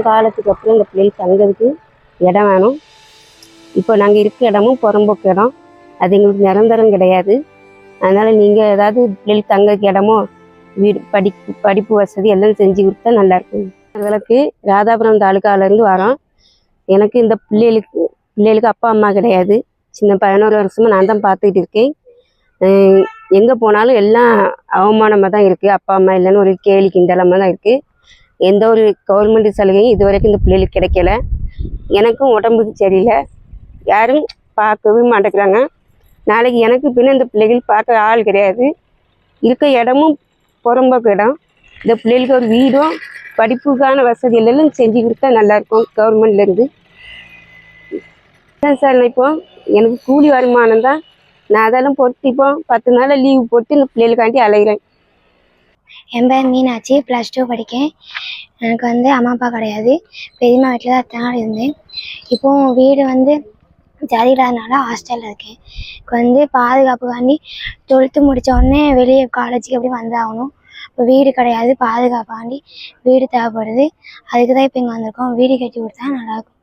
காலத்துக்கு அப்புறம் இந்த பிள்ளைகள் தங்கிறதுக்கு இடம் வேணும். இப்போ நாங்கள் இருக்க இடமும் புறம்போக்கு இடம், அது எங்களுக்கு நிரந்தரம் கிடையாது. அதனால் நீங்கள் ஏதாவது பிள்ளைகள் தங்கிறதுக்கு இடமோ வீடு படிப்பு வசதி எல்லாம் செஞ்சு கொடுத்தா நல்லாயிருக்கும். எங்களுக்கு ராதாபுரம் தாலுக்காவிலேருந்து வரோம். எனக்கு இந்த பிள்ளைகளுக்கு அப்பா அம்மா கிடையாது. சின்ன 11 வருஷமாக நான் தான் பார்த்துக்கிட்டு இருக்கேன். எங்கே போனாலும் எல்லாம் அவமானமாக தான் இருக்குது. அப்பா அம்மா இல்லைன்னு ஒரு கேலி கிண்டலமாக தான் இருக்குது. எந்த ஒரு கவர்மெண்ட் சலுகையும் இது வரைக்கும் இந்த பிள்ளைகளுக்கு கிடைக்கல. எனக்கும் உடம்புக்கு சரியில்லை, யாரும் பார்க்கவே மாட்டேங்கிறாங்க. நாளைக்கு எனக்கு பின்ன இந்த பிள்ளைகள் பார்க்க ஆள் கிடையாது. இருக்க இடமும் புறம்போக்கு இடம். இந்த பிள்ளைகளுக்கு ஒரு வீடும் படிப்புக்கான வசதிகள் எல்லாம் செஞ்சு கொடுத்தா நல்லாயிருக்கும் கவர்மெண்ட்லேருந்து. சார் இப்போ எனக்கு கூலி வருமானம் தான், நான் அதெல்லாம் போட்டு இப்போ 10 நாள் லீவு போட்டு இந்த பிள்ளைகளுக்காண்டி அலைகிறேன். என் பேர் மீனாட்சி, +2 படிக்கேன். எனக்கு அம்மா அப்பா கிடையாது. பெரியம்மா வீட்டில் தான் அத்தனை நாள் இருந்தேன். இப்போது வீடு ஜாதி இல்லாதனால ஹாஸ்டலில் இருக்கேன். இப்போ பாதுகாப்புக்காண்டி 12th முடித்த உடனே வெளியே காலேஜுக்கு எப்படி வந்தாகணும். இப்போ வீடு கிடையாது, பாதுகாப்பாண்டி வீடு தேவைப்படுது. அதுக்கு தான் இப்போ இங்கே வந்திருக்கோம். வீடு கட்டி கொடுத்தா நல்லாயிருக்கும்.